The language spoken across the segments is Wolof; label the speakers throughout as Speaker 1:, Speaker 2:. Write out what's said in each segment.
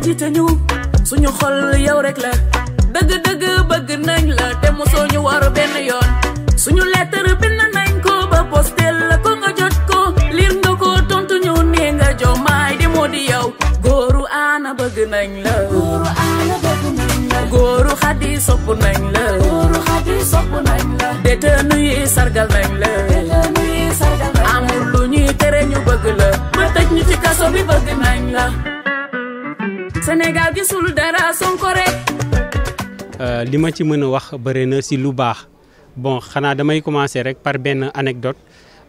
Speaker 1: jiite ñu suñu xol yow rek la dëgg-dëgg bëgg nañ la te mosoo ñu war benn yoon suñu lettre bind nañ ko ba postel la ko nga jot ko liir nga ko tontu ñu nee nga Diomaye di moo di yow góoru Anna bëgg nañ la góoru Khady sopp nañ la détenu yi sargal nañ la amul lu ñuy tere ñu bëgg la ba tëj ñu ci kaso bi bëgg nañ la Sénégal gisul dara Sonko rek
Speaker 2: li ma ci mën a wax bëri na si lu baax bon xanaa damay commencer rek par benn anecdote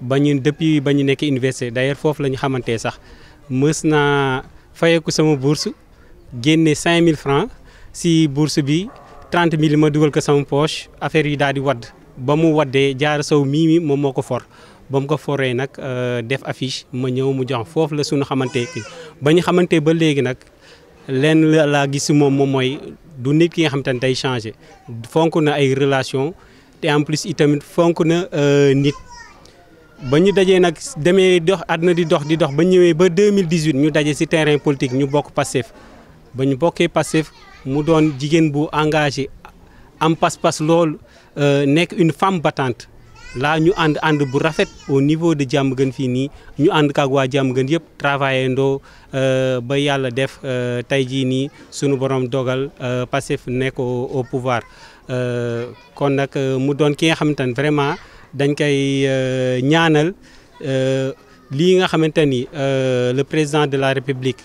Speaker 2: ba ñun depuis ba ñu nekk université d'ailleurs foofu la ñu xamante sax mës naa fayeeku sama bourse génne 5000 francs si bourse bi 30 000 ma dugal ko sama poche affaire yi daal di wadd ba mu waddee Diarra Sow mii moom moo ko for ba mu ko foree nag def affiche ma ñëw mu jox foofu la suñu xamante ba ñu xamante ba léegi nag lenn laa gis si moom mooy du nit ki nga xam te ne day changé fonk na ay relation te en plus itamit fonk na nit ba ñu dajee nag demee dox àdduna di dox ba ñëwee ba 2018 ñu daje si terrain politique ñu bokk Pastef ba ñu bokkee Pastef mu doon jigéen bu engagé am pas-pas lool nekk une femme battante là ñu ànd bu rafet au niveau de Diamaguène fii nii ñu ànd kaag waa Diamaguène yëpp travaillé ndoo ba yàlla def tey jii nii sunu borom dogal Pastef nekk au pouvoir kon nag mu doon ki nga xamante ne vraiment dañ koy ñaanal lii nga xamante ni le président de la République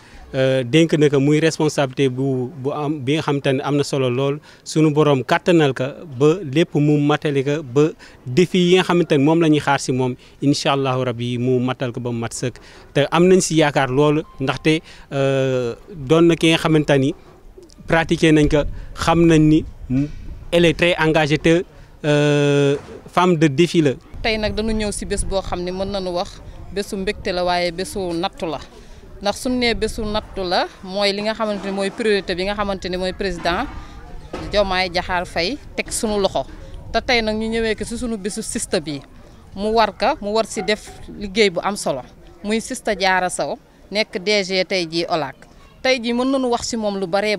Speaker 2: dénk na ko muy responsabilité bu am bi nga xamante ne am na solo lool sunu borom kàttanal ko ba lépp mu matali ko ba défi yi nga xamante ne moom la ñuy xaar si moom incha allahu rabi mu matal ko ba mu mat sëkk te am nañ si yaakaar loolu ndaxte doon na ki nga xamante ni pratiquer nañ ko xam nañ ni elle est très engagée te femme de défi la.
Speaker 3: tey nag dañu ñëw si bés boo xam ne mën nañu wax bésu mbégte la waaye bésu nattu la. ndax suñu nee bésu nattu la mooy li nga xamante ni mooy priorité bi nga xamante ni mooy président Diomaye Diakhar Faye teg suñu loxo te tey nag ñu ñëwee ko si suñu bésu sista bi mu war si def liggéey bu am solo muy sista Diarra Sow nekk DG tey jii OLAC tey jii mën nañu wax si moom lu bare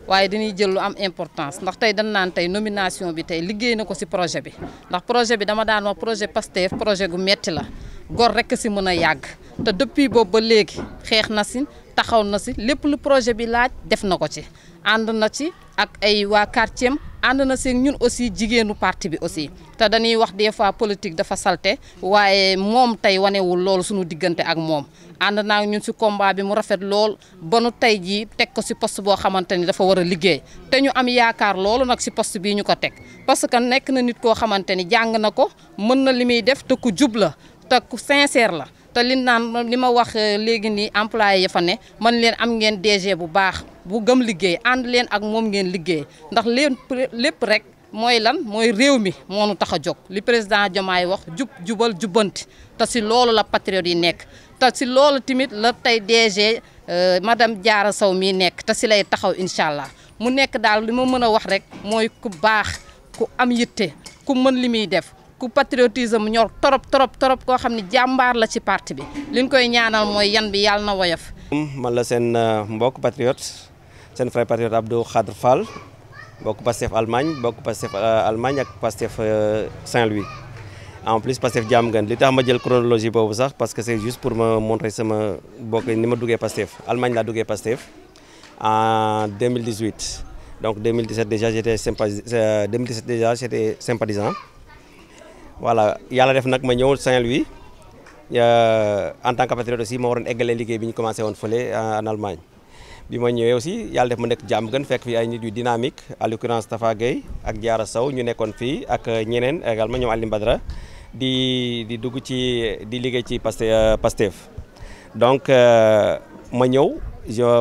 Speaker 3: waaye dañuy jël lu am importance ndax tey dañ naan tey nomination bi tey liggéey na ko si projet bi ndax projet bi dama daan wax projet Pastef projet gu metti la gor rek si mën a yàgg te depuis boobu ba léegi xeex na si taxaw na si lépp lu projet bi laaj def na ko ci ànd na ci ak ay waa quartier am ànd na si ñun aussi jigéenu parti bi aussi te dañuy wax des fois politique dafa salte waaye moom tey wanewul loolu suñu diggante ak moom ànd naa ñun si combat bi mu rafet lool ba nu tey jii teg ko si poste boo xamante ni dafa war a liggéey te ñu am yaakaar loolu nag si poste bii ñu ko teg parce que nekk na nit koo xamante ni jàng na ko mën na li muy def te ku jub la te ku sincère la te li naan li ma wax léegi nii employé ya fa ne man leen am ngeen DG bu baax bu gëm liggéey ànd leen ak moom ngeen liggéey ndax leen lépp rek mooy lan mooy réew mi moo nu tax a jóg li président Diomaye wax jubal jubbanti te si loolu la patriote yi nekk te si loolu tamit la tey DG madame Diarra Sow mii nekk te si lay taxaw incha allah mu nekk daal li ma mën a wax rek mooy ku baax ku am yitte ku mën li muy def ku patriotisme ñor torop koo xam ne jàmbaar la ci parti bi li ñu koy ñaanal mooy yan bi yàlla na woyof.
Speaker 4: man la seen mbokk patriote seen frère patriote Abdou Khadre Fall bokk Pastef Allemagne bokk Pastef Allemagne ak Pastef Saint-Louis en plus Pastef Diamaguène li tax ma jël chronologie boobu sax parce que c'est juste pour me montrer sama bokk ni ma duggee Pastef Allemagne laa duggee Pastef en 2018 donc 2017 déjà j'étais sympathisant. Voilà yàlla def nag ma ñëw Saint-Louis en tant que patriote aussi ma waroon eggalee liggéey bi ñu commencé woon fële en Allemagne bi ma ñëwee aussi yàlla def ma nekk Diamaguène fekk fi ay nit yu dynamique à l'occurrence Tafa Gueye ak Diarra Sow ñu nekkoon fii ak ñeneen également ñoom Aline Badara di dugg ci di liggéey ci Pastef donc ma ñëw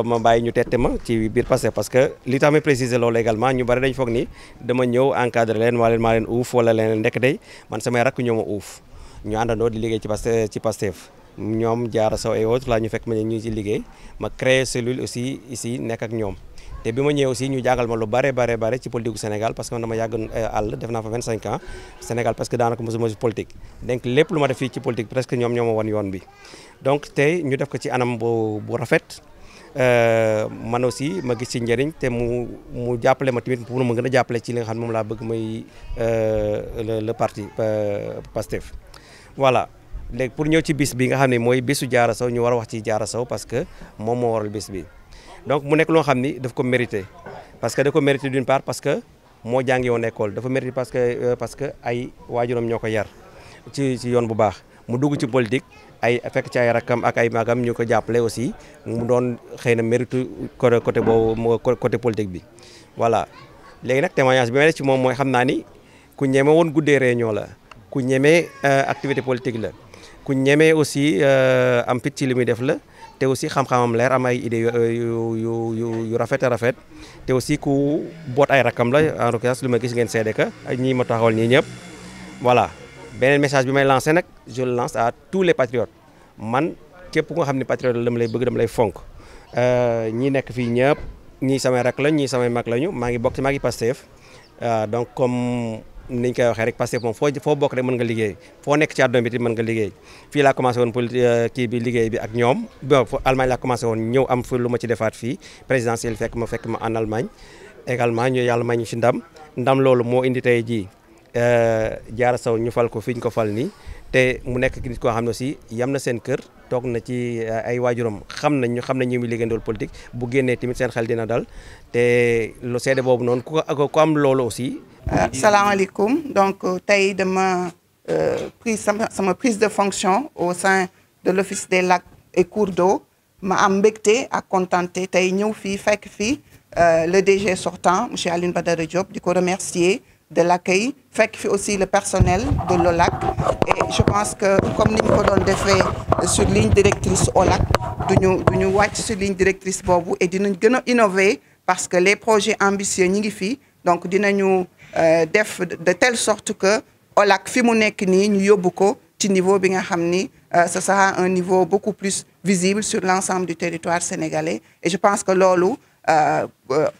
Speaker 4: ma bàyyi ñu tette ma ci biir Pastef parce que li tax ma préciser loolu également ñu bari dañ foog ni dama ñëw encadré leen maa leen uuf wala leen ndekk day man samay rakk ñoo ma uuf ñu àndandoo di liggéey ci Pastef ñoom Diarra Sow et autres là ñu fekk ma ñu ci liggéey ma créé cellule aussi ici nekk ak ñoom te bi ma ñëwee aussi ñu jàngal ma lu bare ci politique gu Sénégal parce que man dama yàgg àll def naa fa 25 ans Sénégal parce que daanaka mosuma ci politique donc lépp lu ma def fii ci politique presque ñoom ñoo ma wan yoon bi donc tey ñu def ko ci anam bu rafet man aussi ma gis ci njëriñ te mu jàppale ma tamit pour ma gën a jàppale ci li nga xam ne moom laa bëgg muy le parti Pastef voilà. léegi pour ñëw ci bis bi nga xam ne mooy bisu Diarra Sow ñu war a wax ci Diarra Sow parce que moom moo waral bis bi donc mu nekk loo xam ni daf ko mérité parce que da ko mérité d'une part parce que moo jàngi woon école dafa mérité parce que ay waajuram ñoo ko yar ci yoon bu baax mu dugg ci politique fekk ci ay rakkam ak ay magam ñu ko jàppale aussi mu doon xëy na mérite côté boobu côté politique bi voilà. léegi nag témoignage bi may def ci moom mooy xam naa ni ku ñeme woon guddee réunion la ku ñeme activité politique la. ku ñemee aussi am fit ci li muy def la te aussi xam-xamam leer am ay idées yu rafet a rafet te aussi ku boot ay rakam la en l'occurrence lu ma gis ngeen seede ka ak ñi ma taxawal ñii ñëpp voilà. beneen message bi may lancé nag je le lance à tous les patriotes man képp nga xam ne patriote la dama lay bëgg dama lay fonk ñi nekk fii ñëpp ñii samay rak lañ ñii samay mag lañu maa ngi Pastef donc comme niñ koy waxee rek Pastef moom foo bokk rek mën nga liggéey foo nekk ci àdduna bi mën nga liggéey fii laa commencé woon kii bi liggéey bi ak ñoom bon Allemagne laa commencé woon ñëw am fi lu ma ci defaat fii présidentielle fekk ma en Allemagne également ñu yàlla may ñu ci ndam loolu moo indi tey jii Diarra Sow ñu fal ko fi ñu ko fal nii te mu nekk nit koo xam ne aussi yam na seen kër toog na ci ay waajuram xam nañ ñu muy liggéeyandool politique bu génnee tamit seen xel dina dal te lu seede boobu noonu ku am loolu aussi.
Speaker 5: salaamaaleykum donc tey dama sama prise de fonction au sein de l'office des lacs et cours d'eau ma am mbégte ak contenté tey ñëw fii fekk fii le DG sortant monsieur Alioune Badara Diop di ko remercier de l'accueil fekk fi aussi le personnel de l'OLAC et je pense que comme ni ñu ko doon defee sur ligne directrice OLAC duñu wàcc sur ligne directrice boobu et dinañ gën a innover parce que les projets ambitieux ñi ngi fii donc dinañu def de telle sorte que OLAC fi mu nekk nii ñu yóbbu ko ci niveau bi nga xam ni ce sera un niveau beaucoup plus visible sur l'ensemble du territoire sénégalais et je pense que loolu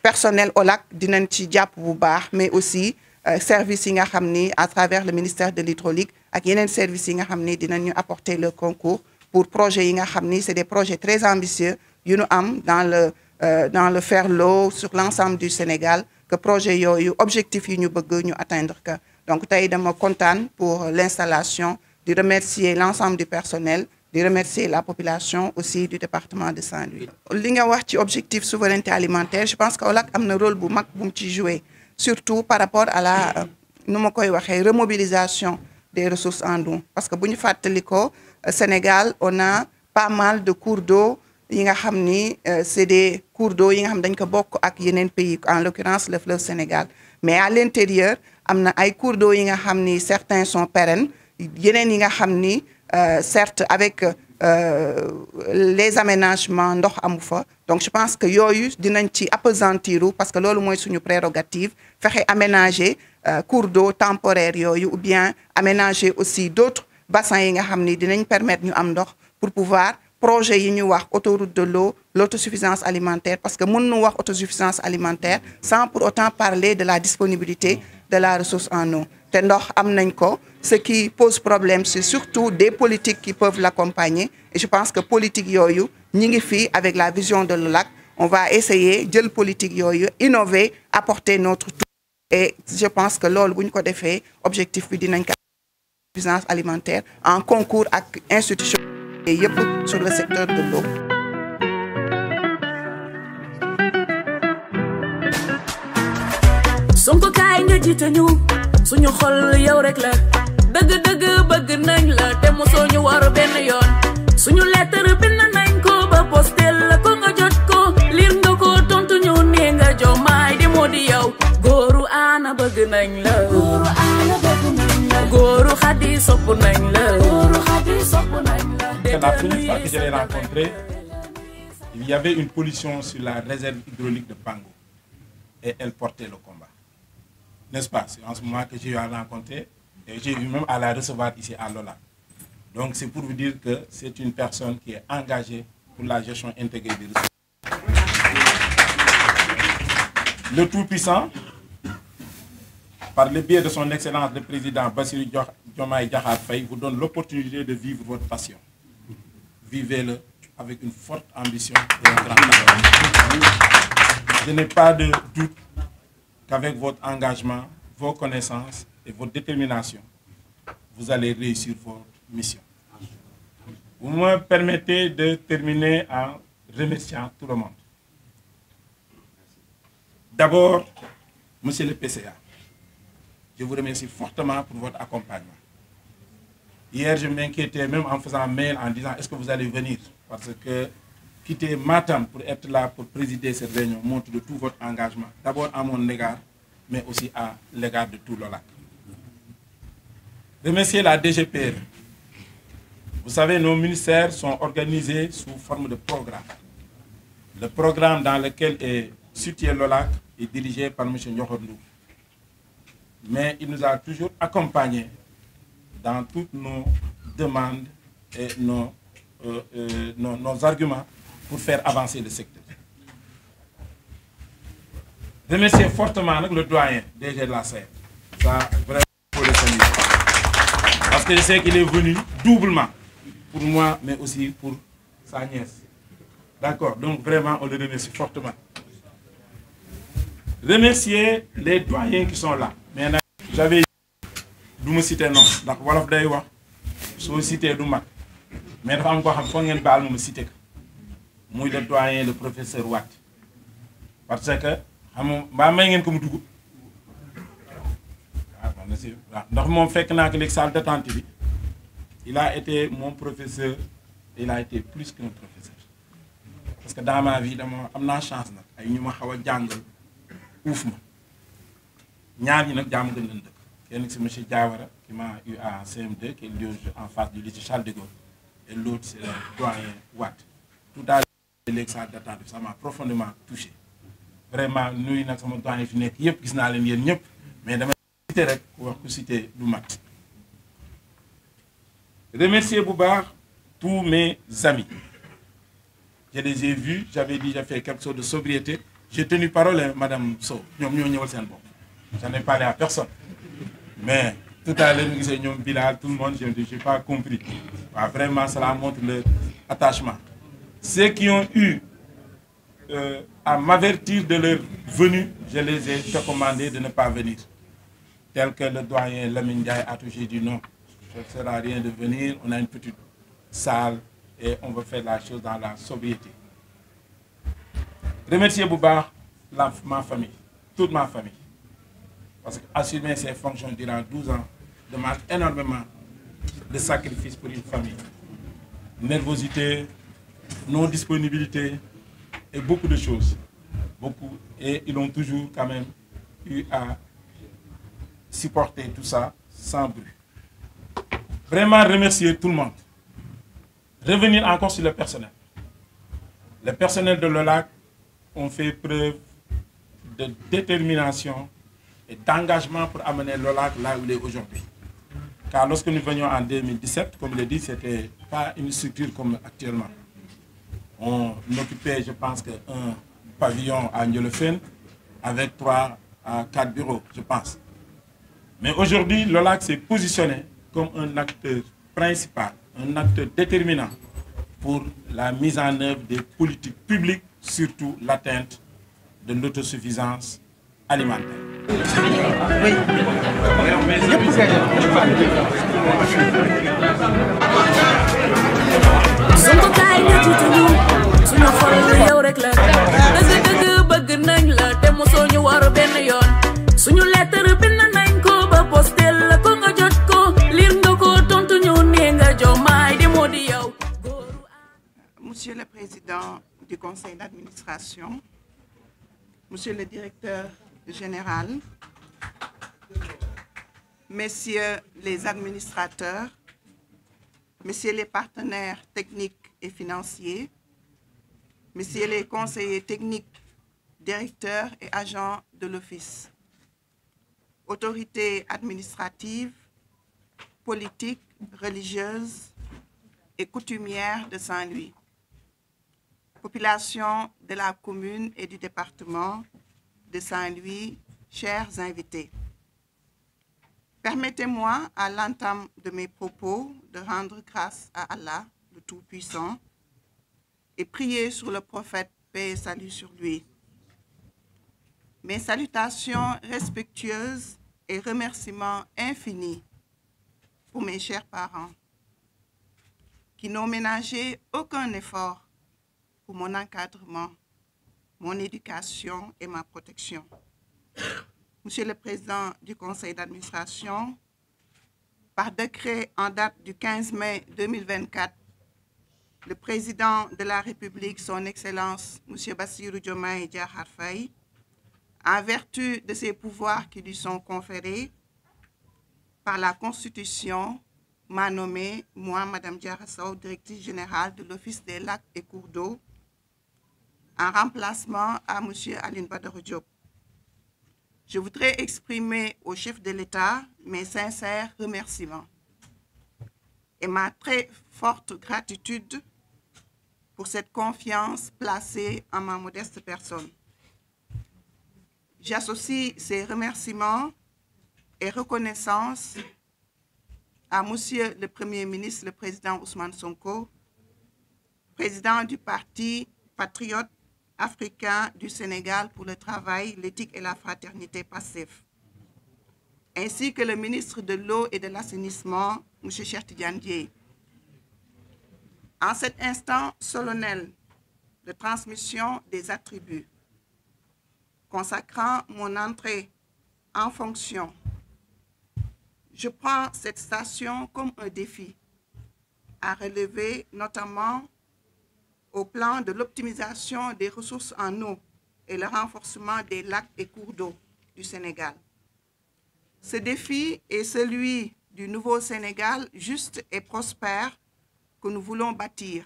Speaker 5: personnel OLAC dinañ ci jàpp bu baax mais aussi services yi nga xam ni à travers le ministère de l'hydraulique ak yeneen services yi nga xam ni dinañu apporter le concours pour projets yi nga xam ni c'est des projets très ambitieux yu ñu am dans le faire l'eau sur l'ensemble du Sénégal que projet yooyu objectif yi ñu bëgg ñu atteindre que donc tey dama kontaan pour l'installation di remercier l'ensemble du personnel di remercier la population aussi du département de Saint-Louis. li nga wax ci objectif souveraineté alimentaire je pense que OLAC am na rôle bu mag bu mu ci jouer surtout par rapport à la nu ma koy waxee remobilisation des ressources en eau parce que bu ñu fàttali ko Sénégal on a pas mal de cours d'eau yi nga xam ni c'est des cours d'eau yi nga xam dañ ko bokk ak yeneen pays en l'occurrence le fleuve Sénégal mais à l'intérieur am na ay cours d'eau yi nga xam ni certains sont pérennes yeneen yi nga xam ni certes avec les aménagements ndox amu fa donc je pense que yooyu dinañ ci appesantiru parce que loolu mooy suñu prérogative fexe aménager cours d'eau temporaire yooyu ou bien aménager aussi d'autres bassins yi nga xam ni dinañ permettre ñu am ndox pour pouvoir projet yi ñu wax autoroute de l'eau l'autosuffisance alimentaire parce que mën nu wax autosuffisance alimentaire sans pour autant parler de la disponibilité de la ressource en eau te ndox am nañ ko ce qui pose problème c'est surtout des politiques qui peuvent l'accompagner et je pense que politique yooyu ñi ngi fii avec la vision de l'OLAC on va essayer jël politique yooyu innover apporter notre tout et je pense que loolu bu ñu ko defee objectif bi dinañ ko autosuffisance alimentaire en concours ak institution yëpp sur le secteur de l'eau.
Speaker 1: Sonko kaay nga jiite ñu suñu xol yow rek la dëgg-dëgg bëgg nañ la te mosoo ñu war benn yoon suñu lettre bind nañ ko ba postel la ko nga jot ko liir nga ko tontu ñu nee nga Diomaye di moo di yow góoru Ana bëgg nañ la góoru Khady sopp nañ la
Speaker 6: La première fois que je l'ai rencontré, il y avait une pollution sur la réserve hydraulique de Pango et elle portait le combat. N'est-ce pas? C'est en ce moment que j'ai eu à rencontrer et j'ai eu même à la recevoir ici à l'OLAC. Donc c'est pour vous dire que c'est une personne qui est engagée pour la gestion intégrée des ressources. Le Tout-Puissant, par le biais de son Excellence le Président Bassirou Diomaye Diakhar Faye, vous donne l'opportunité de vivre votre passion. Vivez-le avec une forte ambition et un grand talent. Je n'ai pas de doute qu'avec votre engagement, vos connaissances et votre détermination, vous allez réussir votre mission. Vous me permettez de terminer en remerciant tout le monde. D'abord, monsieur le PCA, je vous remercie fortement pour votre accompagnement. Hier, je m'inquiétais même en faisant un mail en disant est-ce que vous allez venir? Parce que quitter Matam pour être là pour présider cette réunion montre de tout votre engagement, d'abord à mon égard, mais aussi à l'égard de tout l'OLAC. Remercier la DGPR. Vous savez, nos ministères sont organisés sous forme de programme. Le programme dans lequel est situé l'OLAC est dirigé par M. Nyokhondou. Mais il nous a toujours accompagnés dans toutes nos demandes et nos arguments pour faire avancer le secteur. Remercier fortement le doyen DG de la CER. Ça, vraiment, pour le saluer. Parce que je sais qu'il est venu doublement pour moi, mais aussi pour sa nièce. D'accord, donc vraiment, on le remercie fortement. Remercier les doyens qui sont là. Mais j'avais dit, je me citer non. Donc, voilà, je vais citer du mat. Mais dafa am ko xam fo ngeen baal ma cité ko muy le doyen le professeur Watt parce que xam ba may ngeen ko mu dugg ndax moom fekk naa ko léegi salle d'attente bi il a été mon professeur, il a été plus qu'un professeur parce que dans ma vie dama am naa chance nag ay ñu ma xaw a jàngal uuf ma ñaar ñi nag jàmm gën leen dëkk kenn si monsieur Diawara qui m'a eu à CM2 qui est en face du lycée Charles de Gaulle et l'autre c'est le doyen Watt. Tout à l'heure, ça m'a profondément touché. Vraiment, nous, nous sommes doyen fi nekk yëpp gis naa leen yéen ñëpp mais dama cité rek wax ko cité du mat. Remercier bu baax tous mes amis. Je les ai vus, j'avais dit j'ai fait quelque chose de sobriété. J'ai tenu parole à Madame Sow. J'en ai parlé à personne. Mais tout à l'heure, nous disions Bilal, tout le monde, je n'ai pas compris. Vraiment, cela montre leur attachement. Ceux qui ont eu à m'avertir de leur venue, je les ai recommandés de ne pas venir. Tel que le doyen Lamine Ndiaye a toujours dit non, ça ne sert à rien de venir, on a une petite salle et on va faire la chose dans la sobriété. Remercier Bouba, ma famille, toute ma famille. Parce qu'assumer ces fonctions durant 12 ans demande énormément de sacrifices pour une famille. Nervosité, non-disponibilité et beaucoup de choses. Beaucoup. Et ils ont toujours quand même eu à supporter tout ça sans bruit. Vraiment remercier tout le monde. Revenir encore sur le personnel. Le personnel de l'OLAC ont fait preuve de détermination et d'engagement pour amener l'OLAC là où il est aujourd'hui. Car lorsque nous venions en 2017, comme je l'ai dit, ce n'était pas une structure comme actuellement. On occupait, je pense, un pavillon à Ndiolofène avec 3 à 4 bureaux, je pense. Mais aujourd'hui, l'OLAC s'est positionné comme un acteur principal, un acteur déterminant pour la mise en œuvre des politiques publiques, surtout l'atteinte de l'autosuffisance alimentaire. Oui.
Speaker 5: Monsieur le Président du Conseil d'administration, Monsieur le Directeur général, Messieurs les administrateurs, Messieurs les partenaires techniques et financiers, Messieurs les conseillers techniques, directeurs et agents de l'Office, autorités administratives, politiques, religieuses et coutumières de Saint-Louis, population de la commune et du département de Saint-Louis, chers invités. Permettez-moi, à l'entame de mes propos, de rendre grâce à Allah, le Tout-Puissant, et prier sur le prophète, paix et salut sur lui. Mes salutations respectueuses et remerciements infinis pour mes chers parents qui n'ont ménagé aucun effort pour mon encadrement, mon éducation et ma protection. Monsieur le Président du Conseil d'administration, par décret en date du 15 mai 2024, le Président de la République, son Excellence, M. Bassirou Diomaye Diakhar Faye, en vertu de ses pouvoirs qui lui sont conférés par la Constitution, m'a nommé, moi, Mme Diarra Sow, directrice générale de l'Office des lacs et cours d'eau, en remplacement à M. Aline Badara Diop. Je voudrais exprimer au chef de l'État mes sincères remerciements et ma très forte gratitude pour cette confiance placée en ma modeste personne. J'associe ces remerciements et reconnaissance à Monsieur le Premier ministre, le Président Ousmane Sonko, président du Parti patriote africain du Sénégal pour le travail, l'éthique et la fraternité PASTEF, ainsi que le ministre de l'Eau et de l'Assainissement, M. Cheikh Tidiane Dièye. En cet instant solennel de transmission des attributs, consacrant mon entrée en fonction, je prends cette station comme un défi à relever, notamment au plan de l'optimisation des ressources en eau et le renforcement des lacs et cours d'eau du Sénégal. Ce défi est celui du nouveau Sénégal juste et prospère que nous voulons bâtir.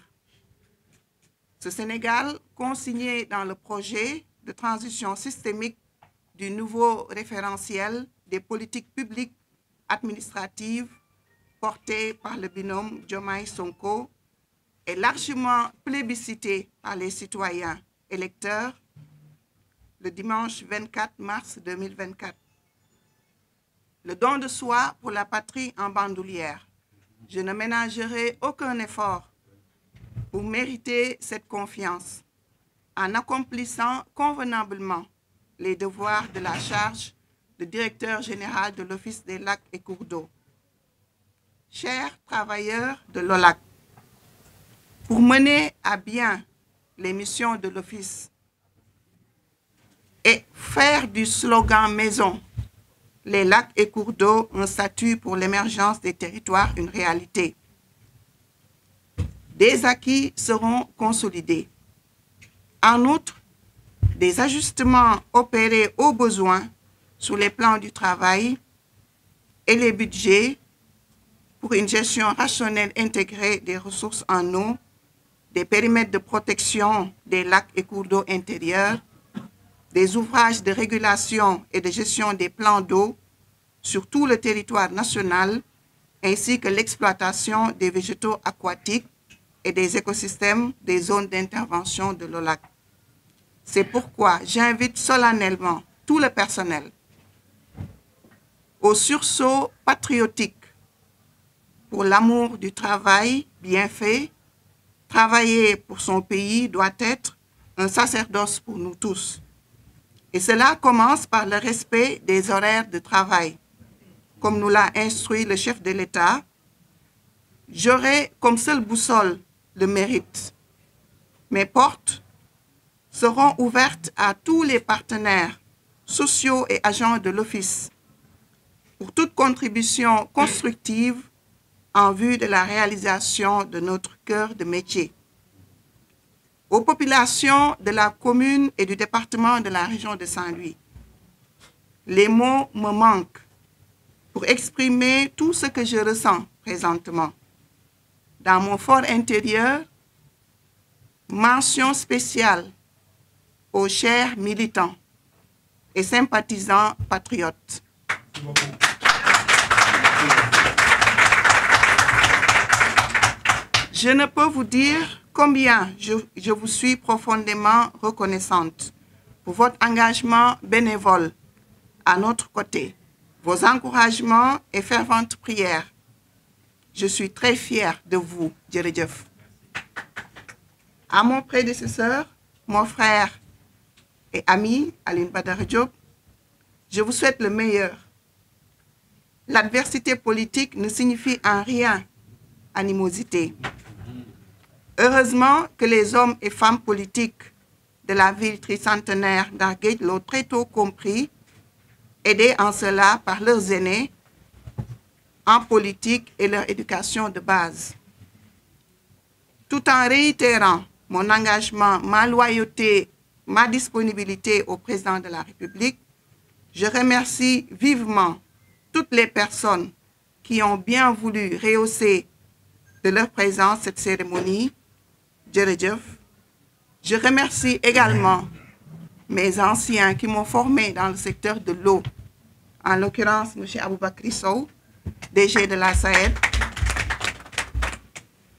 Speaker 5: Ce Sénégal consigné dans le projet de transition systémique du nouveau référentiel des politiques publiques administratives porté par le binôme Diomaye-Sonko est largement plébiscité par les citoyens électeurs le dimanche 24 mars 2024. Le don de soi pour la patrie en bandoulière. Je ne ménagerai aucun effort pour mériter cette confiance en accomplissant convenablement les devoirs de la charge de directeur général de l'Office des lacs et cours d'eau. Chers travailleurs de l'OLAC, pour mener à bien les missions de l'Office et faire du slogan maison « Les lacs et cours d'eau, un statut pour l'émergence des territoires, une réalité ». Des acquis seront consolidés. En outre, des ajustements opérés au besoin sur les plans du travail et les budgets pour une gestion rationnelle intégrée des ressources en eau, des périmètres de protection des lacs et cours d'eau intérieurs, des ouvrages de régulation et de gestion des plans d'eau sur tout le territoire national, ainsi que l'exploitation des végétaux aquatiques et des écosystèmes des zones d'intervention de l'OLAC. C'est pourquoi j'invite solennellement tout le personnel au sursaut patriotique pour l'amour du travail bien fait. Travailler pour son pays doit être un sacerdoce pour nous tous. Et cela commence par le respect des horaires de travail. Comme nous l'a instruit le chef de l'État, j'aurai comme seule boussole le mérite. Mes portes seront ouvertes à tous les partenaires sociaux et agents de l'Office pour toute contribution constructive en vue de la réalisation de notre cœur de métier. Aux populations de la commune et du département de la région de Saint-Louis, les mots me manquent pour exprimer tout ce que je ressens présentement. Dans mon fort intérieur, mention spéciale aux chers militants et sympathisants patriotes. Je ne peux vous dire combien je vous suis profondément reconnaissante pour votre engagement bénévole à notre côté, vos encouragements et ferventes prières. Je suis très fière de vous, Djeredjef. À mon prédécesseur, mon frère et ami, Aline Badara Diop, je vous souhaite le meilleur. L'adversité politique ne signifie en rien animosité. Heureusement que les hommes et femmes politiques de la ville tricentenaire d'Arguet l'ont très tôt compris, aidés en cela par leurs aînés en politique et leur éducation de base. Tout en réitérant mon engagement, ma loyauté, ma disponibilité au président de la République, je remercie vivement toutes les personnes qui ont bien voulu rehausser de leur présence cette cérémonie. Je remercie également mes anciens qui m'ont formé dans le secteur de l'eau, en l'occurrence M. Aboubakri Sow, DG de la SAED,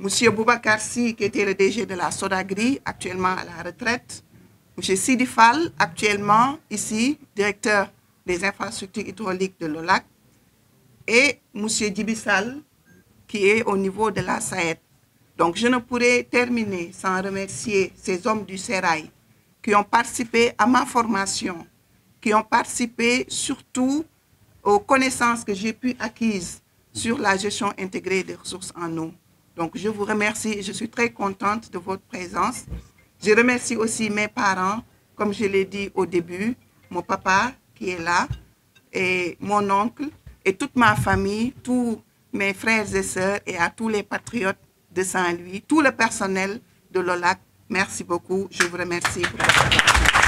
Speaker 5: M. Boubacar Sy, qui était le DG de la Sodagri, actuellement à la retraite, M. Sidi Fall, actuellement ici, directeur des infrastructures hydrauliques de l'OLAC, et M. Djibissal, qui est au niveau de la SAED. Donc, je ne pourrais terminer sans remercier ces hommes du Sérail qui ont participé à ma formation, qui ont participé surtout aux connaissances que j'ai pu acquises sur la gestion intégrée des ressources en eau. Donc, je vous remercie et je suis très contente de votre présence. Je remercie aussi mes parents, comme je l'ai dit au début, mon papa qui est là, et mon oncle, et toute ma famille, tous mes frères et sœurs, et à tous les patriotes de Saint-Louis, tout le personnel de l'OLAC. Merci beaucoup. Je vous remercie pour votre attention.